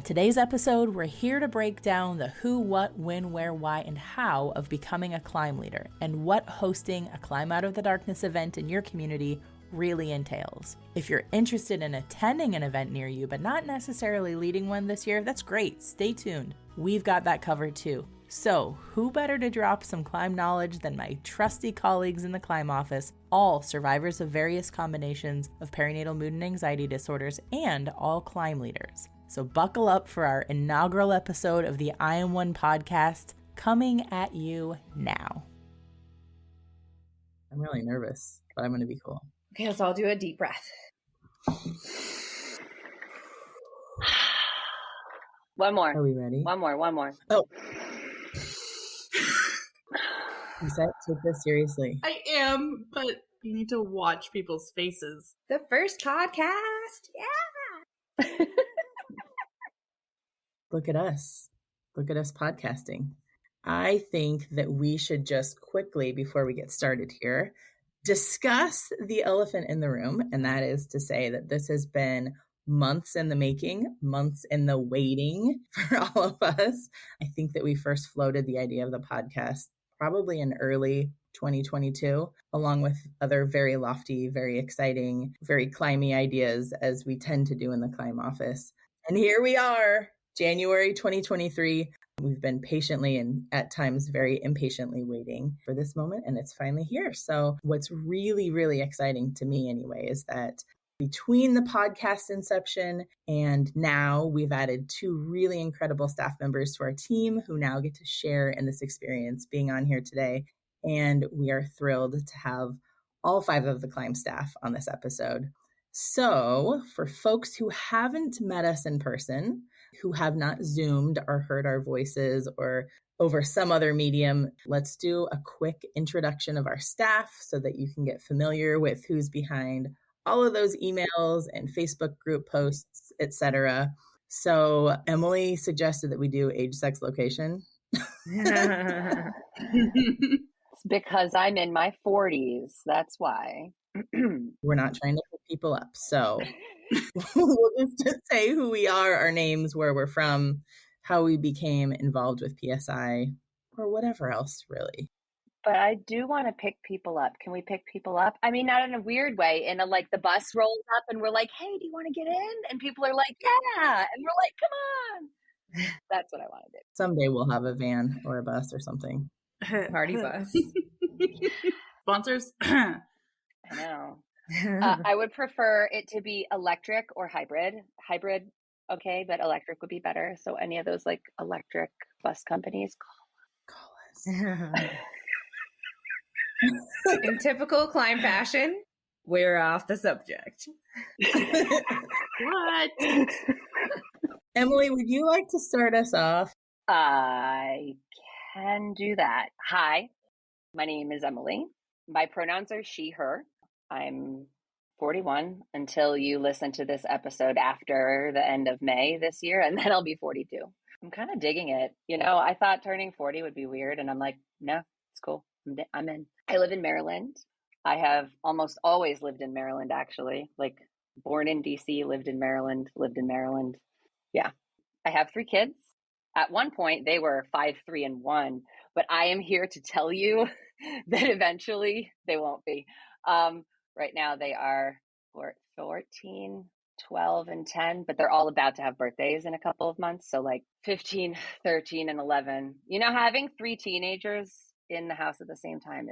On today's episode, we're here to break down the who, what, when, where, why, and how of becoming a climb leader and what hosting a Climb Out of the Darkness event in your community really entails. If you're interested in attending an event near you, but not necessarily leading one this year, that's great. Stay tuned. We've got that covered too. So, who better to drop some climb knowledge than my trusty colleagues in the climb office, all survivors of various combinations of perinatal mood and anxiety disorders, and all climb leaders. So buckle up for our inaugural episode of the I Am One podcast, coming at you now. I'm really nervous, but I'm going to be cool. Okay, let's all do a deep breath. One more. Are we ready? One more. Oh. Lisa, take this seriously. I am, but you need to watch people's faces. The first podcast. Yeah. Look at us. Look at us podcasting. I think that we should just quickly, before we get started here, discuss the elephant in the room. And that is to say that this has been months in the making, months in the waiting for all of us. I think that we first floated the idea of the podcast probably in early 2022, along with other very lofty, very exciting, very climby ideas, as we tend to do in the climb office. And here we are, January 2023. We've been patiently and at times very impatiently waiting for this moment, and it's finally here. So what's really, really exciting to me anyway is that between the podcast inception and now, we've added 2 really incredible staff members to our team who now get to share in this experience being on here today. And we are thrilled to have all 5 of the climb staff on this episode. So for folks who haven't met us in person, who have not Zoomed or heard our voices or over some other medium, let's do a quick introduction of our staff so that you can get familiar with who's behind all of those emails and Facebook group posts, etc. So Emily suggested that we do age, sex, location. It's because I'm in my 40s. That's why. We're not trying to pick people up. So we'll just say who we are, our names, where we're from, how we became involved with PSI, or whatever else, really. But I do want to pick people up. Can we pick people up? I mean, not in a weird way. In a, like, the bus rolls up and we're like, hey, do you want to get in? And people are like, yeah. And we're like, come on. That's what I want to do. Someday we'll have a van or a bus or something. Party bus. Sponsors? I know. I would prefer it to be electric or hybrid. Hybrid, okay, but electric would be better. So any of those like electric bus companies, Call us. In typical climb fashion, we're off the subject. What? Emily, would you like to start us off? I can do that. Hi, my name is Emily. My pronouns are she, her. I'm 41 until you listen to this episode after the end of May this year, and then I'll be 42. I'm kind of digging it. You know, I thought turning 40 would be weird, and I'm like, no, it's cool. I'm in. I live in Maryland. I have almost always lived in Maryland, actually. Like, born in DC, lived in Maryland. Yeah. I have 3 kids. At one point, they were 5, 3, and 1. But I am here to tell you that eventually they won't be. Right now, they are 14, 12, and 10. But they're all about to have birthdays in a couple of months. So like 15, 13, and 11. You know, having 3 teenagers in the house at the same time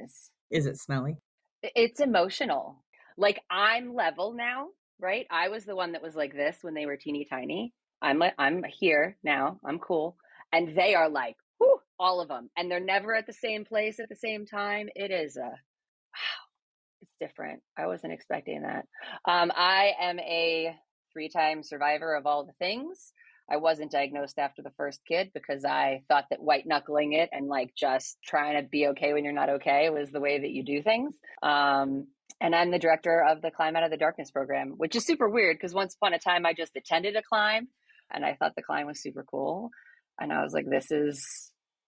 Is it smelly? it's emotional. Like, I'm level now, right? I was the one that was like this when they were teeny tiny. I'm here now. I'm cool. And they are like, whew, all of them. And they're never at the same place at the same time. It is wow, it's different. I wasn't expecting that. I am a 3-time survivor of all the things. I wasn't diagnosed after the first kid because I thought that white knuckling it and like just trying to be okay when you're not okay was the way that you do things. And I'm the director of the Climb Out of the Darkness program, which is super weird because once upon a time I just attended a climb and I thought the climb was super cool. And I was like,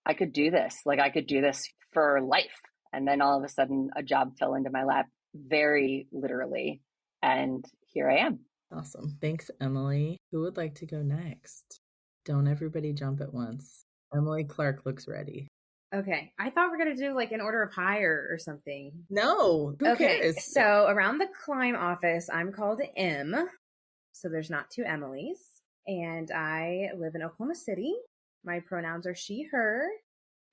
I could do this. Like, I could do this for life. And then all of a sudden a job fell into my lap, very literally. And here I am. Awesome. Thanks, Emily. Who would like to go next? Don't everybody jump at once. Emily Clark looks ready. Okay. I thought we were going to do like an order of hire or something. No, who cares? So around the climb office, I'm called M. So there's not two Emilys. And I live in Oklahoma City. My pronouns are she, her.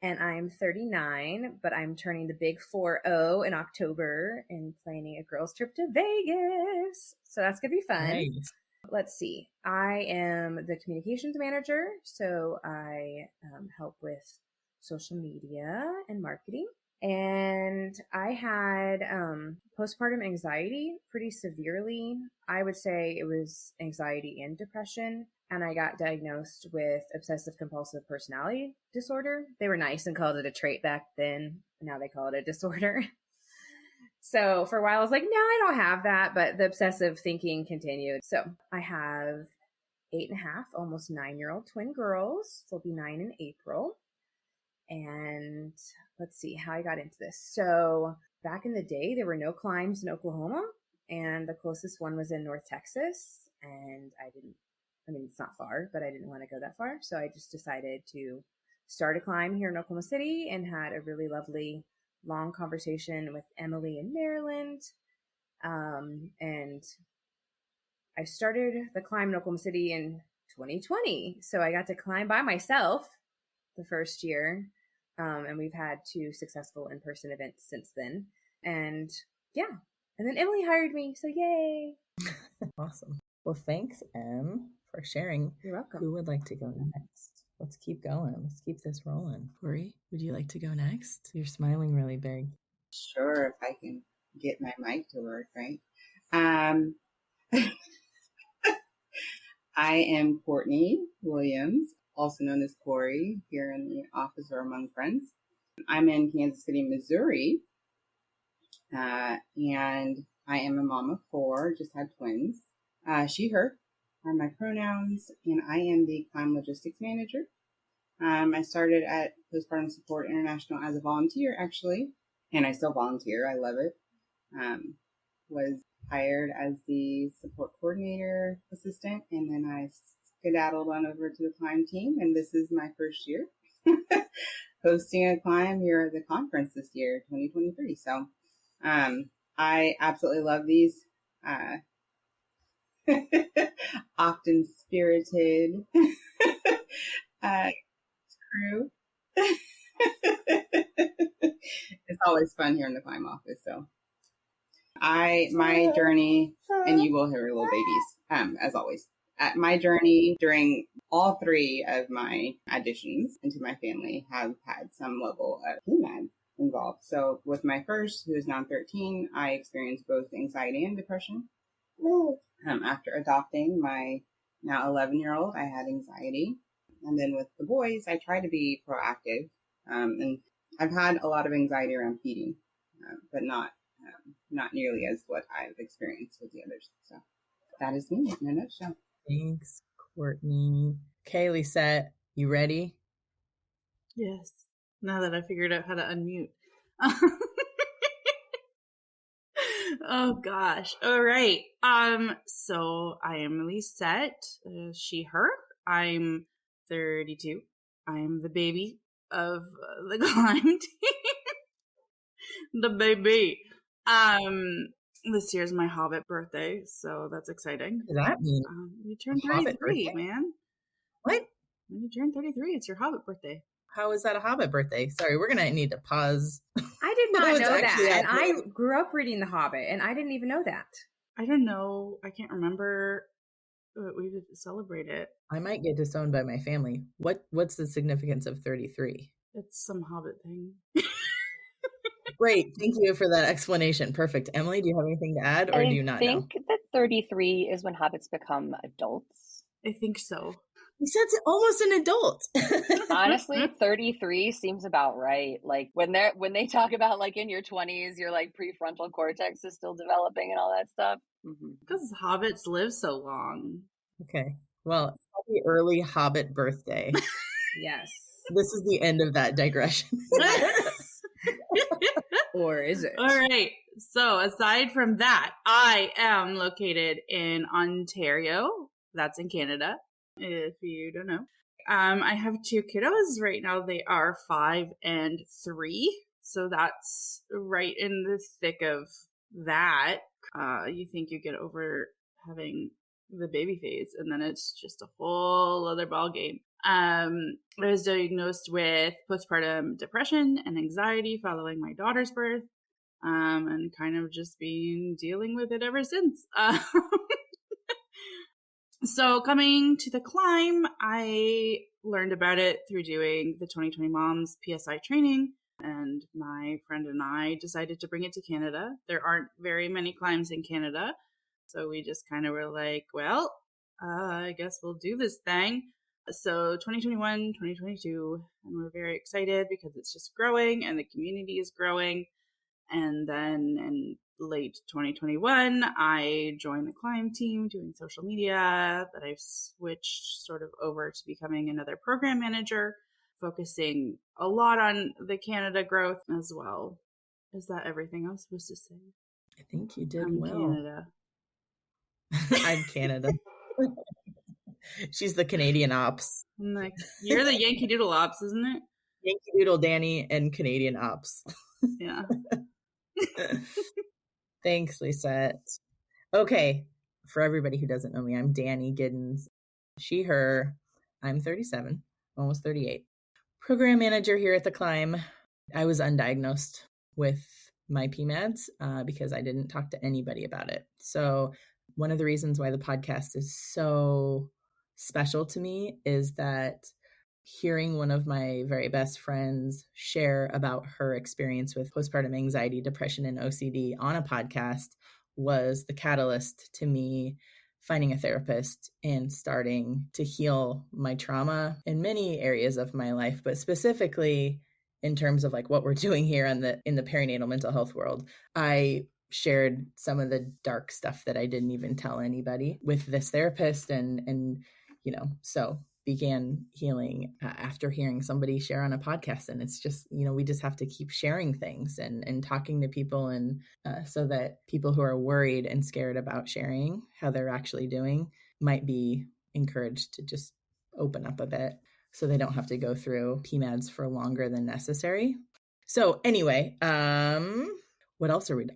And I'm 39, but I'm turning the big 4-0 in October and planning a girls' trip to Vegas. So that's going to be fun. Nice. Let's see. I am the communications manager. So I help with social media and marketing. And I had postpartum anxiety pretty severely. I would say it was anxiety and depression. And I got diagnosed with obsessive compulsive personality disorder. They were nice and called it a trait back then. Now they call it a disorder. So for a while I was like, no, I don't have that. But the obsessive thinking continued. So I have 8.5, almost 9-year-old twin girls. They'll be 9 in April. And let's see how I got into this. So back in the day, there were no climbs in Oklahoma. And the closest one was in North Texas. And it's not far, but I didn't want to go that far. So I just decided to start a climb here in Oklahoma City and had a really lovely long conversation with Emily in Maryland. And I started the climb in Oklahoma City in 2020. So I got to climb by myself the first year. And we've had 2 successful in-person events since then. And yeah. And then Emily hired me. So yay. Awesome. Well, thanks, Em, for sharing. You're welcome. Who would like to go next? Let's keep going. Let's keep this rolling. Corey, would you like to go next? You're smiling really big. Sure, if I can get my mic to work, right? I am Courtney Williams, also known as Corey, here in the office or among friends. I'm in Kansas City, Missouri, and I am a mom of 4, just had twins. She, her are my pronouns, and I am the climb logistics manager. I started at Postpartum Support International as a volunteer, actually, and I still volunteer. I love it. Was hired as the support coordinator assistant, and then I skedaddled on over to the climb team, and this is my first year hosting a climb here at the conference this year, 2023. So I absolutely love these often spirited crew. It's always fun here in the climb office. So my journey, and you will hear little babies, as always. My journey during all 3 of my additions into my family have had some level of PMAD involved. So with my first, who is now 13, I experienced both anxiety and depression. After adopting my now 11-year-old, I had anxiety. And then with the boys, I try to be proactive. And I've had a lot of anxiety around feeding, but not nearly as what I've experienced with the others. So that is me in a nutshell. Thanks, Courtney. Okay, Lisette, you ready? Yes. Now that I figured out how to unmute. Oh gosh. All right. So I am Lisette, she, her. I'm 32. I'm the baby of the climb team. The baby. This year's my Hobbit birthday, so that's exciting. What does that mean? You turned Hobbit 33, birthday? man. What? When you turn 33, it's your Hobbit birthday. How is that a Hobbit birthday? Sorry, we're going to need to pause. I did not It's know that. actually And I happening. grew up reading The Hobbit, and I didn't even know that. I don't know. I can't remember. We would celebrate it. I might get disowned by my family. What's the significance of 33? It's some Hobbit thing. Great. Thank you for that explanation. Perfect. Emily, do you have anything to add, or do you not know? I think that 33 is when hobbits become adults. I think so. He said it's almost an adult. Honestly, 33 seems about right. Like when they talk about like in your 20s, your like prefrontal cortex is still developing and all that stuff. Mm-hmm. Because hobbits live so long. Okay. Well, happy early Hobbit birthday. Yes. This is the end of that digression. Or is it? All right. So aside from that, I am located in Ontario. That's in Canada. if you don't know. I have 2 kiddos right now. They are 5 and 3. So that's right in the thick of that. You think you get over having the baby phase, and then it's just a whole other ball game. I was diagnosed with postpartum depression and anxiety following my daughter's birth, and kind of just been dealing with it ever since. So coming to the climb, I learned about it through doing the 2020 Moms PSI training, and my friend and I decided to bring it to Canada. There aren't very many climbs in Canada, so we just kind of were like, well, I guess we'll do this thing. So 2021, 2022, and we're very excited because it's just growing and the community is growing. And then in late 2021, I joined the climb team doing social media, but I've switched sort of over to becoming another program manager, focusing a lot on the Canada growth as well. Is that everything I was supposed to say? I think you did I'm well. Canada. I'm Canada. She's the Canadian ops. I'm like, you're the Yankee Doodle ops, isn't it? Yankee Doodle Danny and Canadian ops. Yeah. Thanks, Lisette. Okay, for everybody who doesn't know me, I'm Danny Giddens. She, her. I'm 37, almost 38. Program manager here at the Climb. I was undiagnosed with my PMADs because I didn't talk to anybody about it. So one of the reasons why the podcast is so special to me is that hearing one of my very best friends share about her experience with postpartum anxiety, depression, and OCD on a podcast was the catalyst to me finding a therapist and starting to heal my trauma in many areas of my life, but specifically in terms of like what we're doing here in the perinatal mental health world. I shared some of the dark stuff that I didn't even tell anybody with this therapist, and so began healing after hearing somebody share on a podcast. And it's just, we just have to keep sharing things and talking to people, and so that people who are worried and scared about sharing how they're actually doing might be encouraged to just open up a bit so they don't have to go through PMADs for longer than necessary. So anyway, what else are we?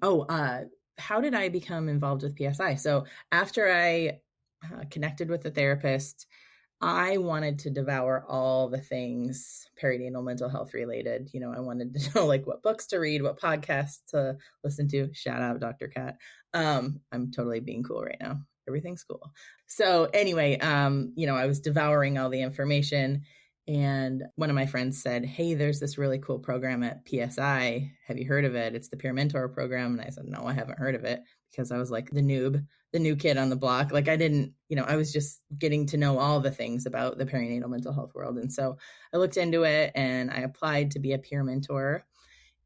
How did I become involved with PSI? So after I connected with the therapist, I wanted to devour all the things perinatal mental health related. I wanted to know like what books to read, what podcasts to listen to. Shout out Dr. Kat. I'm totally being cool right now. Everything's cool. So anyway, I was devouring all the information, and one of my friends said, "Hey, there's this really cool program at PSI. Have you heard of it? It's the Peer Mentor program." And I said, "No, I haven't heard of it," because I was like the noob, the new kid on the block. Like I didn't, I was just getting to know all the things about the perinatal mental health world. And so I looked into it and I applied to be a peer mentor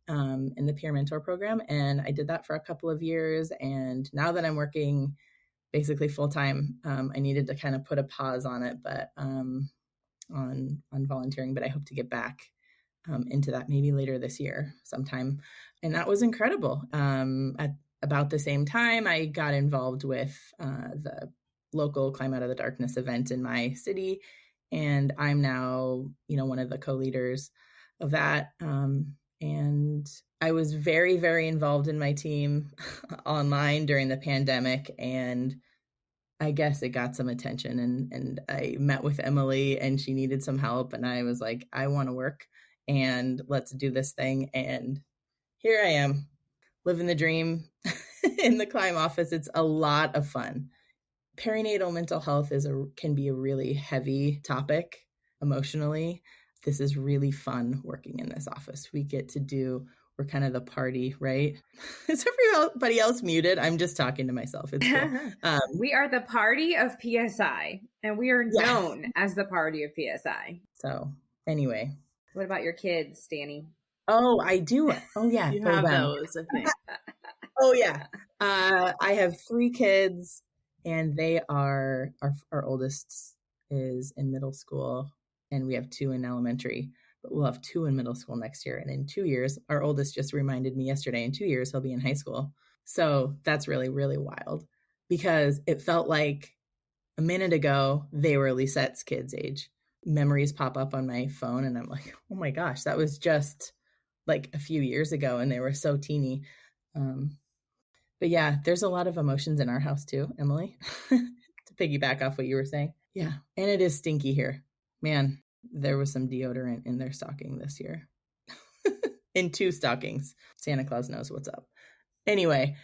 in the Peer Mentor program. And I did that for a couple of years. And now that I'm working basically full time, I needed to kind of put a pause on it, but on volunteering, but I hope to get back into that maybe later this year sometime. And that was incredible. At about the same time, I got involved with the local Climb Out of the Darkness event in my city. And I'm now, one of the co-leaders of that. And I was very, very involved in my team online during the pandemic. And I guess it got some attention, and I met with Emily and she needed some help. And I was like, I want to work and let's do this thing. And here I am, living the dream in the Climb office. It's a lot of fun. Perinatal mental health can be a really heavy topic emotionally. This is really fun working in this office. We're kind of the party, right? Is everybody else muted? I'm just talking to myself. It's cool. We are the party of PSI, and we are known as the party of PSI. So anyway. What about your kids, Danny? Oh, I do. Oh, yeah. You have those, I think. Oh, yeah. I have 3 kids, and they are, our oldest is in middle school, and we have 2 in elementary. But we'll have 2 in middle school next year. And in 2 years, our oldest just reminded me yesterday, in 2 years, he'll be in high school. So that's really, really wild, because it felt like a minute ago, they were Lisette's kids' age. Memories pop up on my phone and I'm like, oh my gosh, that was just like a few years ago and they were so teeny. But yeah, there's a lot of emotions in our house too, Emily, to piggyback off what you were saying. Yeah. And it is stinky here. Man, there was some deodorant in their stocking this year. In 2 stockings. Santa Claus knows what's up. Anyway.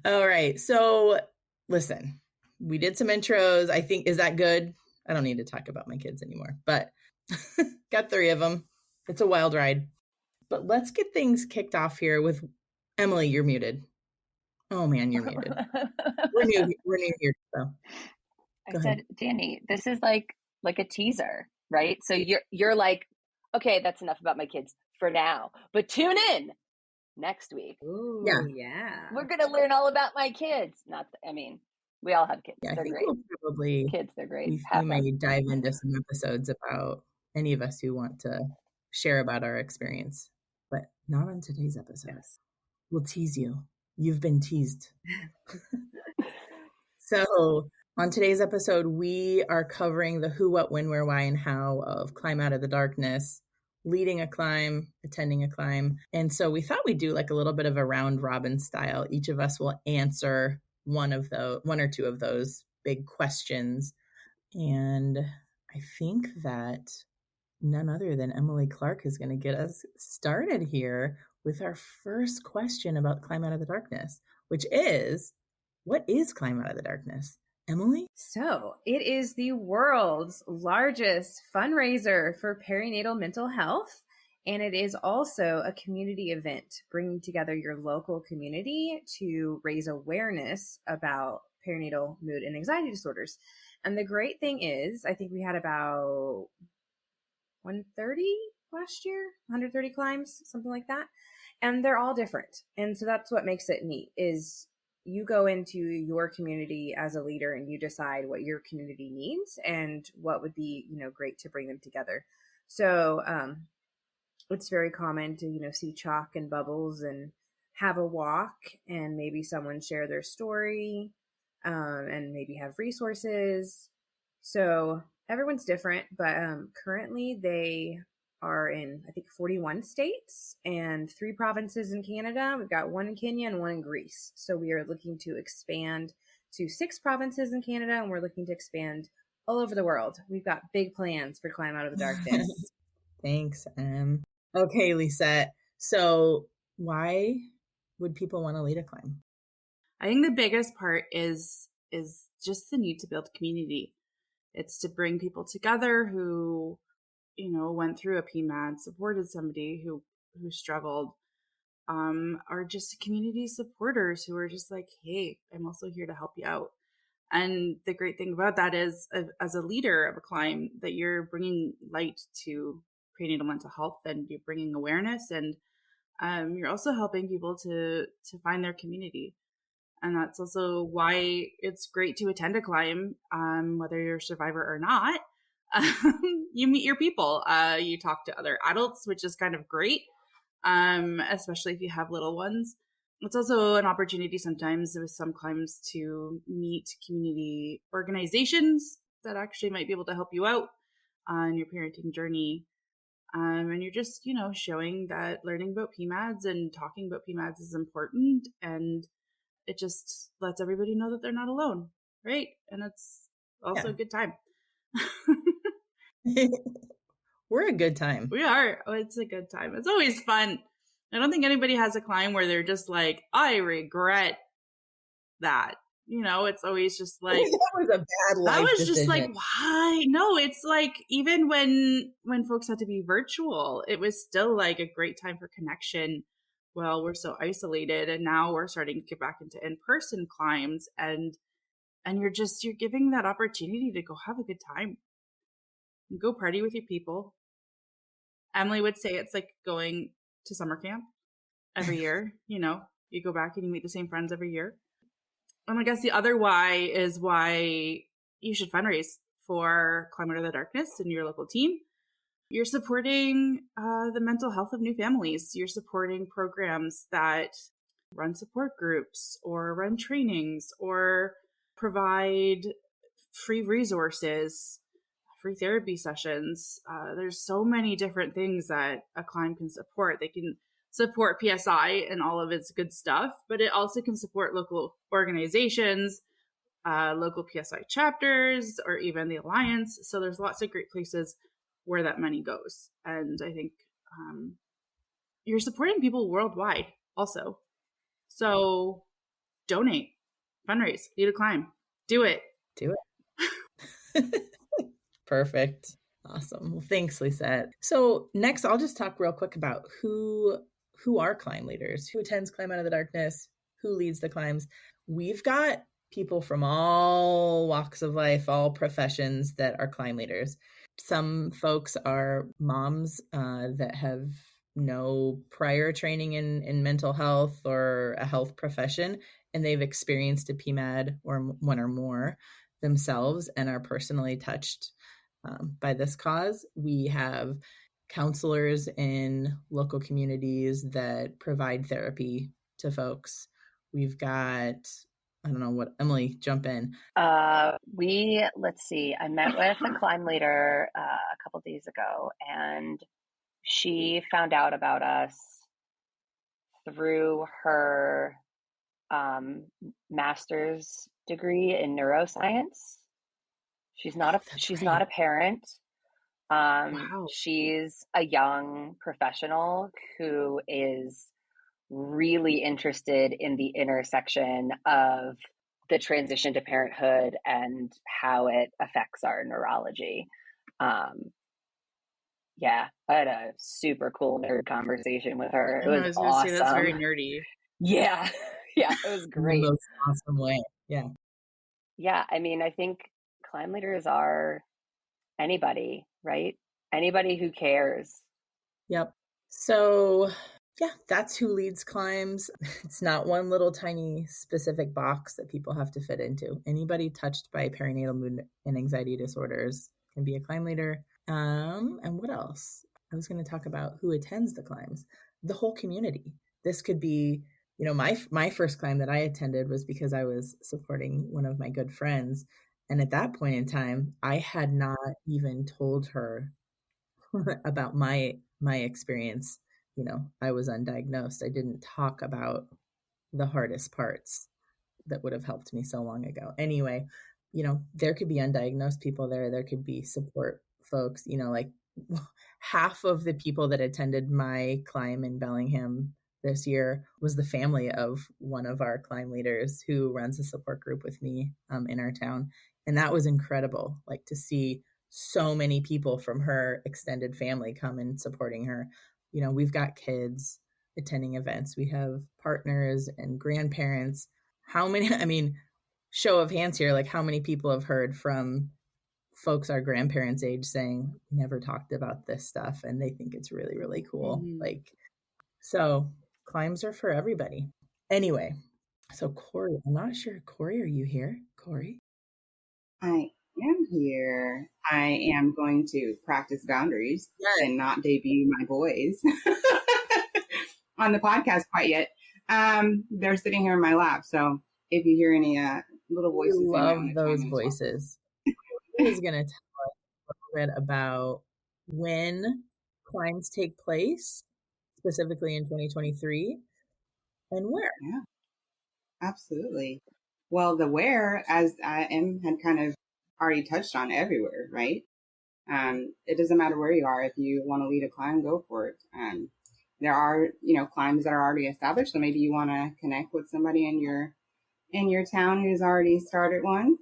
All right. So listen, we did some intros. I think, is that good? I don't need to talk about my kids anymore, but got 3 of them. It's a wild ride. But let's get things kicked off here with Emily. You're muted. Oh man, you're muted. We're new here. So I said, Danny, this is like a teaser, right? So you're like, okay, that's enough about my kids for now, but tune in next week. Ooh, yeah. We're going to learn all about my kids. We all have kids. Yeah, They're great. We'll probably kids, they're great. We may dive into some episodes about any of us who want to share about our experience, but not on today's episode. Yes. We'll tease you. You've been teased. So on today's episode, we are covering the who, what, when, where, why, and how of Climb Out of the Darkness, leading a climb, attending a climb. And so we thought we'd do like a little bit of a round robin style. Each of us will answer one or two of those big questions. And I think that none other than Emily Clark is going to get us started here with our first question about Climb Out of the Darkness, which is, what is Climb Out of the Darkness? Emily? So it is the world's largest fundraiser for perinatal mental health. And it is also a community event, bringing together your local community to raise awareness about perinatal mood and anxiety disorders. And the great thing is, I think we had about 130 last year, 130 climbs, something like that. And they're all different. And so that's what makes it neat, is you go into your community as a leader and you decide what your community needs and what would be, great to bring them together. So it's very common to, see chalk and bubbles and have a walk and maybe someone share their story and maybe have resources. So everyone's different, but currently they are in, I think, 41 states and 3 provinces in Canada. We've got 1 in Kenya and 1 in Greece. So we are looking to expand to 6 provinces in Canada, and we're looking to expand all over the world. We've got big plans for Climb Out of the Darkness. Thanks, Okay, Lisette. So why would people want to lead a climb? I think the biggest part is just the need to build community. It's to bring people together who, went through a PMAD, supported somebody who struggled, are just community supporters who are just like, hey, I'm also here to help you out. And the great thing about that is, as a leader of a climb, that you're bringing light to prenatal mental health, and you're bringing awareness, and you're also helping people to find their community. And that's also why it's great to attend a climb, whether you're a survivor or not. You meet your people. You talk to other adults, which is kind of great, especially if you have little ones. It's also an opportunity sometimes with some climbs to meet community organizations that actually might be able to help you out on your parenting journey. And you're just, showing that learning about PMADs and talking about PMADs is important, and it just lets everybody know that they're not alone, right? And it's also a good time. We're a good time. We are. Oh, it's a good time. It's always fun. I don't think anybody has a climb where they're just like, I regret that. It's always just like, that was a bad life That was decision. just like, why? No, it's like, even when folks had to be virtual, it was still like a great time for connection. Well, we're so isolated, and now we're starting to get back into in-person climbs, and you're giving that opportunity to go have a good time. Go party with your people. Emily would say it's like going to summer camp every year. You go back and you meet the same friends every year. And I guess the other why is why you should fundraise for Climb Out of the Darkness and your local team. You're supporting the mental health of new families. You're supporting programs that run support groups or run trainings or provide free resources, free therapy sessions. There's so many different things that a climb can support. They can support PSI and all of its good stuff, but it also can support local organizations, local PSI chapters, or even the Alliance. So there's lots of great places where that money goes. And I think you're supporting people worldwide also. So donate, fundraise, lead a climb. Do it. Do it. Perfect. Awesome. Well, thanks, Lisette. So next, I'll just talk real quick about who are climb leaders, who attends Climb Out of the Darkness, who leads the climbs. We've got people from all walks of life, all professions that are climb leaders. Some folks are moms that have no prior training in mental health or a health profession, and they've experienced a PMAD or one or more themselves and are personally touched by this cause. We have counselors in local communities that provide therapy to folks. We've got, I don't know what, Emily, jump in. Let's see, I met with a climb leader a couple days ago, and she found out about us through her master's degree in neuroscience. She's not a parent. Wow. She's a young professional who is really interested in the intersection of the transition to parenthood and how it affects our neurology. Yeah, I had a super cool nerd conversation with her. It was awesome. Say, that's very nerdy. Yeah, yeah, it was great. In the most awesome way. Yeah. Yeah, I mean, I think climb leaders are anybody, right? Anybody who cares. Yep. So yeah, that's who leads climbs. It's not one little tiny specific box that people have to fit into. Anybody touched by perinatal mood and anxiety disorders can be a climb leader. And what else? I was going to talk about who attends the climbs. The whole community. This could be, you know, my first climb that I attended was because I was supporting one of my good friends. And at that point in time, I had not even told her about my experience. You know, I was undiagnosed. I didn't talk about the hardest parts that would have helped me so long ago. Anyway, you know, there could be undiagnosed people there. There could be support folks, you know, like half of the people that attended my climb in Bellingham this year was the family of one of our climb leaders who runs a support group with me in our town. And that was incredible, like to see so many people from her extended family come and supporting her. You know, we've got kids attending events. We have partners and grandparents. How many, I mean, show of hands here, like how many people have heard from folks our grandparents' age saying, never talked about this stuff, and they think it's really, really cool. Mm-hmm. Like, so climbs are for everybody. Anyway, so Corey, I'm not sure. Corey, are you here? Corey? I am here. I am going to practice boundaries and not debut my boys on the podcast quite yet. They're sitting here in my lap, so if you hear any little voices, we love those voices. I was going to tell us a little bit about when climbs take place, specifically in 2023, and where. Yeah, absolutely. Well, the where, as Em had kind of already touched on, everywhere, right? It doesn't matter where you are. If you want to lead a climb, go for it. There are, you know, climbs that are already established, so maybe you want to connect with somebody in your town who's already started one.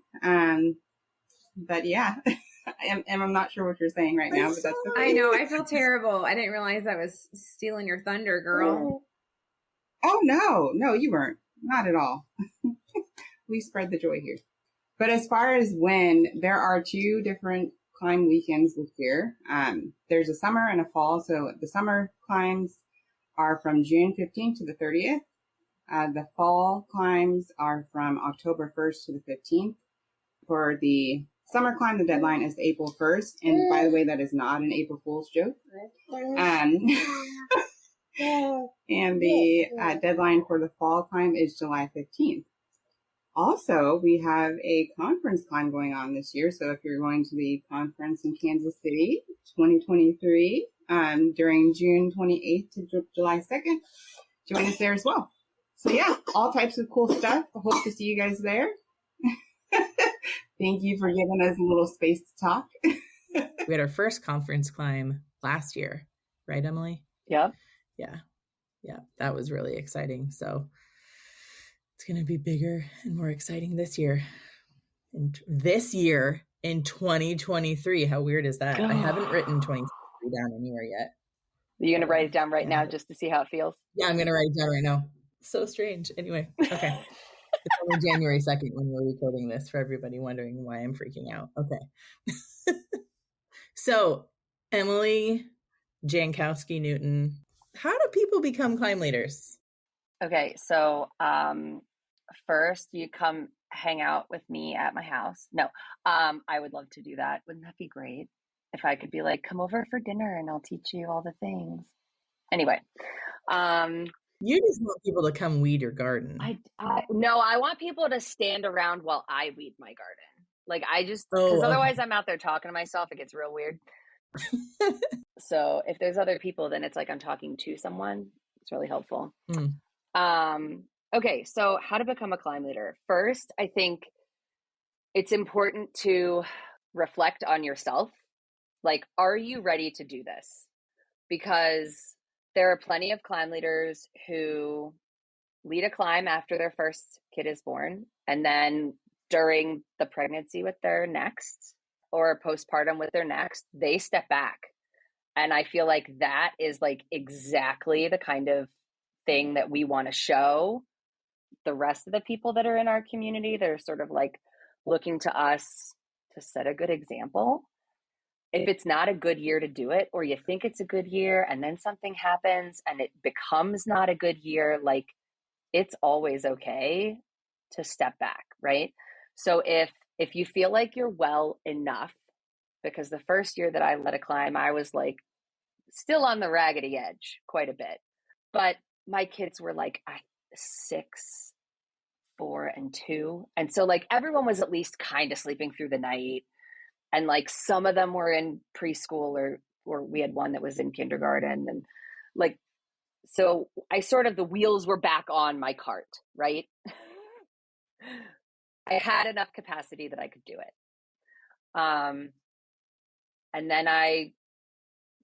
But yeah, I'm not sure what you're saying right now, but that's okay. I know. I feel terrible. I didn't realize I was stealing your thunder, girl. Oh, no, you weren't. Not at all. We spread the joy here. But as far as when, there are 2 different climb weekends this year. There's a summer and a fall. So the summer climbs are from June 15th to the 30th. The fall climbs are from October 1st to the 15th. For the summer climb, the deadline is April 1st. And by the way, that is not an April Fool's joke. And the deadline for the fall climb is July 15th. Also, we have a conference climb going on this year. So if you're going to the conference in Kansas City, 2023, during June 28th to July 2nd, join us there as well. So yeah, all types of cool stuff. I hope to see you guys there. Thank you for giving us a little space to talk. We had our first conference climb last year, right, Emily? Yep. Yeah. That was really exciting. So it's going to be bigger and more exciting this year. And this year in 2023. How weird is that? I haven't written 2023 down anywhere yet. Are you going to write it down right now just to see how it feels? Yeah, I'm going to write it down right now. So strange. Anyway, okay. It's only January 2nd when we're recording this, for everybody wondering why I'm freaking out. Okay. So, Emily Jankowski Newton, how do people become climb leaders? Okay, so first you come hang out with me at my house. No, I would love to do that. Wouldn't that be great? If I could be like, come over for dinner and I'll teach you all the things. Anyway. You just want people to come weed your garden. No, I want people to stand around while I weed my garden. Like because otherwise I'm out there talking to myself. It gets real weird. So if there's other people, then it's like I'm talking to someone. It's really helpful. Okay, so how to become a climb leader. First, I think it's important to reflect on yourself. Like, are you ready to do this? Because there are plenty of climb leaders who lead a climb after their first kid is born, and then during the pregnancy with their next, or postpartum with their next, they step back. And I feel like that is like exactly the kind of thing that we want to show the rest of the people that are in our community. They're sort of like looking to us to set a good example. If it's not a good year to do it, or you think it's a good year and then something happens and it becomes not a good year, like, it's always okay to step back, right? So if you feel like you're well enough, because the first year that I led a climb, I was like still on the raggedy edge quite a bit, but my kids were like 6, 4, and 2. And so like everyone was at least kind of sleeping through the night. And like some of them were in preschool, or we had one that was in kindergarten. And like, so the wheels were back on my cart, right? I had enough capacity that I could do it. And then I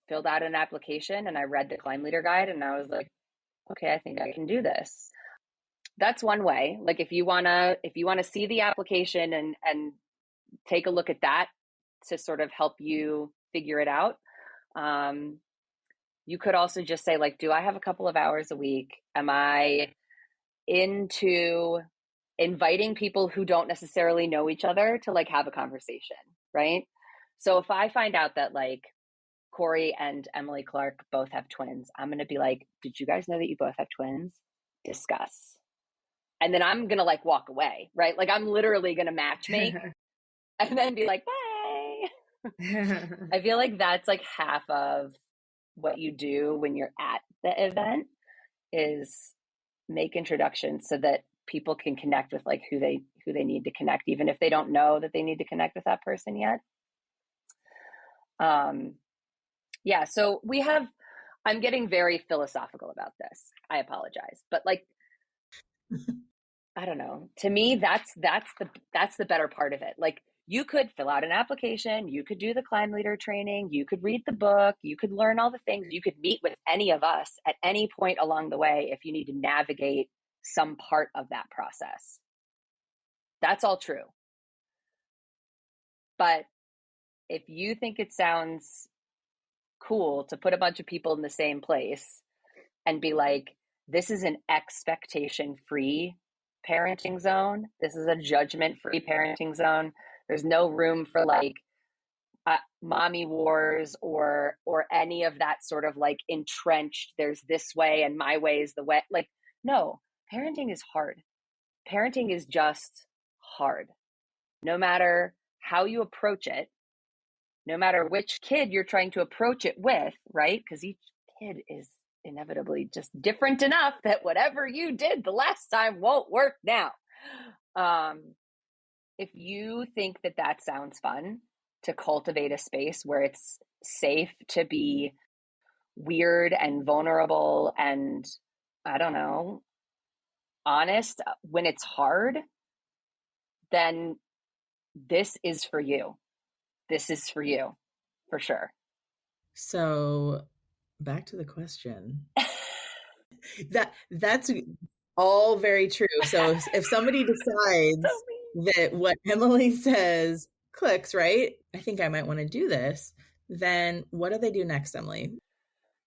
filled out an application and I read the climb leader guide and I was like, okay, I think I can do this. That's one way. Like if you want to see the application and take a look at that to sort of help you figure it out. You could also just say like, do I have a couple of hours a week? Am I into inviting people who don't necessarily know each other to like have a conversation, right? So if I find out that like Corey and Emily Clark both have twins, I'm going to be like, did you guys know that you both have twins? Discuss. And then I'm going to like walk away, right? Like I'm literally going to match make and then be like, bye. I feel like that's like half of what you do when you're at the event is make introductions so that people can connect with like who they need to connect, even if they don't know that they need to connect with that person yet. Yeah, so I'm getting very philosophical about this. I apologize, but like, I don't know. To me, that's the better part of it. Like you could fill out an application, you could do the climb leader training, you could read the book, you could learn all the things, you could meet with any of us at any point along the way if you need to navigate some part of that process. That's all true. But if you think it sounds cool to put a bunch of people in the same place and be like, this is an expectation-free parenting zone. This is a judgment-free parenting zone. There's no room for like mommy wars or any of that sort of like entrenched, there's this way and my way is the way. Like, no, parenting is hard. Parenting is just hard. No matter how you approach it, no matter which kid you're trying to approach it with, right? Because each kid is inevitably just different enough that whatever you did the last time won't work now. If you think that that sounds fun, to cultivate a space where it's safe to be weird and vulnerable and, I don't know, honest when it's hard, then this is for you. This is for you, for sure. So back to the question. That's all very true. So if somebody decides that what Emily says clicks, right? I think I might want to do this. Then what do they do next, Emily?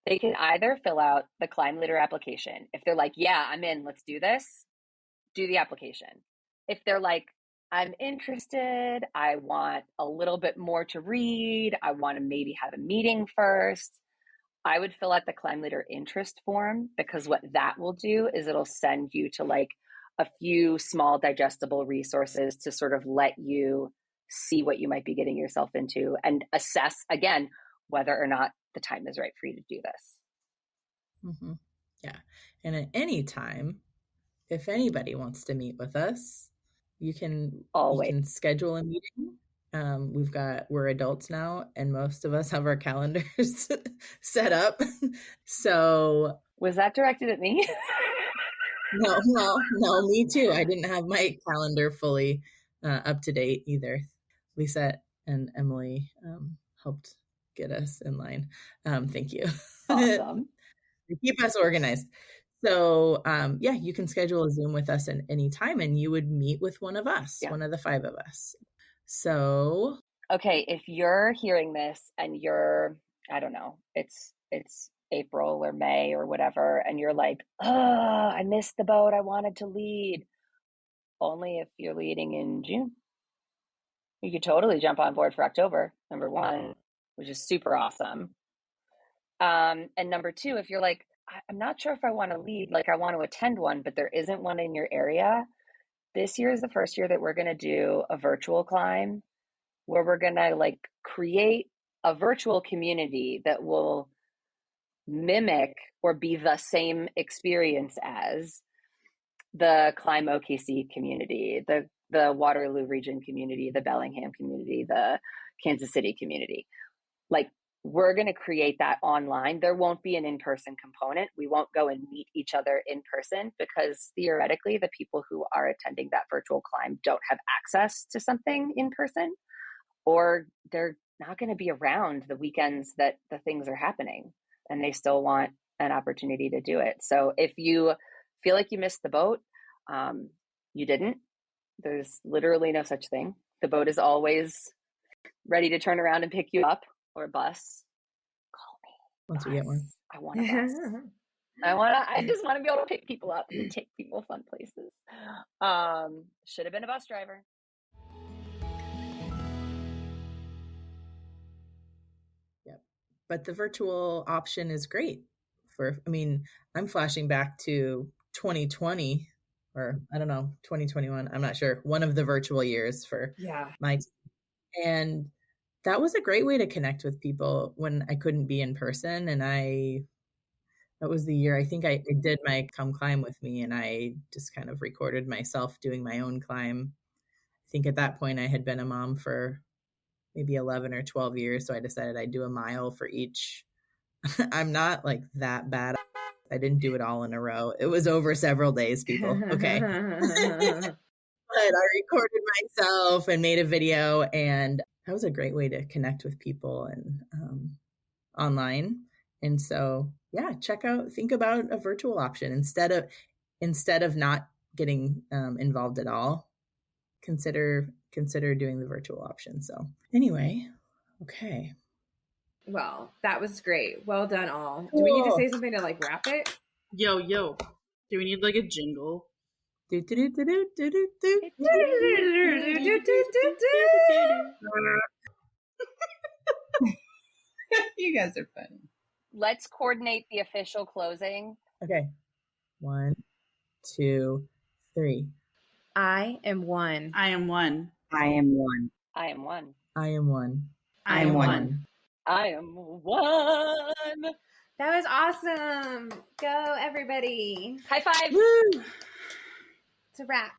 They can either fill out the Climb Leader application. If they're like, yeah, I'm in, let's do this, do the application. If they're like, I'm interested, I want a little bit more to read, I want to maybe have a meeting first, I would fill out the Climb Leader interest form, because what that will do is it'll send you to like a few small digestible resources to sort of let you see what you might be getting yourself into and assess, again, whether or not the time is right for you to do this. Mm-hmm. Yeah. And at any time, if anybody wants to meet with us, you can schedule a meeting. We're adults now, and most of us have our calendars set up. So was that directed at me? No, me too. I didn't have my calendar fully up to date either. Lisa and Emily helped get us in line. Thank you. Awesome. Keep us organized. So yeah, you can schedule a Zoom with us at any time, and you would meet with one of us, one of the 5 of us. So okay, if you're hearing this and you're, I don't know, it's April or May or whatever, and you're like, oh, I missed the boat, I wanted to lead. Only if you're leading in June. You could totally jump on board for October, number 1, which is super awesome. And number 2, if you're like, I'm not sure if I want to lead, like I want to attend one, but there isn't one in your area. This year is the first year that we're going to do a virtual climb where we're going to like create a virtual community that will mimic or be the same experience as the Climb OKC community, the Waterloo region community, the Bellingham community, the Kansas City community. Like, we're going to create that online. There won't be an in-person component. We won't go and meet each other in person, because theoretically the people who are attending that virtual climb don't have access to something in person, or they're not going to be around the weekends that the things are happening, and they still want an opportunity to do it. So if you feel like you missed the boat, you didn't. There's literally no such thing. The boat is always ready to turn around and pick you up, or a bus. Call me. Once we get one. I want a bus. I just want to be able to pick people up and take people fun places. Should have been a bus driver. Yep. But the virtual option is great I'm flashing back to 2020, or I don't know, 2021. I'm not sure. One of the virtual years for my team. And that was a great way to connect with people when I couldn't be in person. And that was the year I think I did my Come Climb with me, and I just kind of recorded myself doing my own climb. I think at that point I had been a mom for maybe 11 or 12 years. So I decided I'd do a mile for each. I'm not like that bad. I didn't do it all in a row. It was over several days, people. Okay. But I recorded myself and made a video, and that was a great way to connect with people and online. And so, yeah, think about a virtual option instead of not getting involved at all. Consider doing the virtual option. So anyway, okay. Well, that was great. Well done, all. Cool. Do we need to say something to like wrap it? Yo. Do we need like a jingle? You guys are funny. Let's coordinate the official closing. Okay. 1, 2, 3. I am one. I am one. I am one. I am one. I am one. I am one. I am one. That was awesome. Go, everybody. High five. Woo! It's a wrap.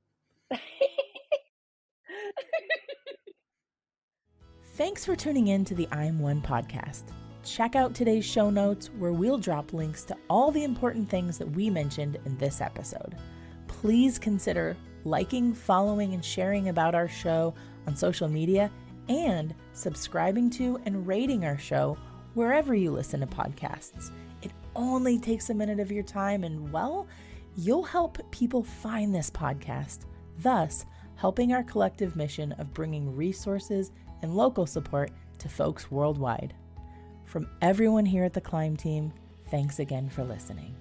Thanks for tuning in to the I'm One podcast. Check out today's show notes where we'll drop links to all the important things that we mentioned in this episode. Please consider liking, following, and sharing about our show on social media and subscribing to and rating our show wherever you listen to podcasts. It only takes a minute of your time and, well, you'll help people find this podcast, thus helping our collective mission of bringing resources and local support to folks worldwide. From everyone here at the Climb Team, thanks again for listening.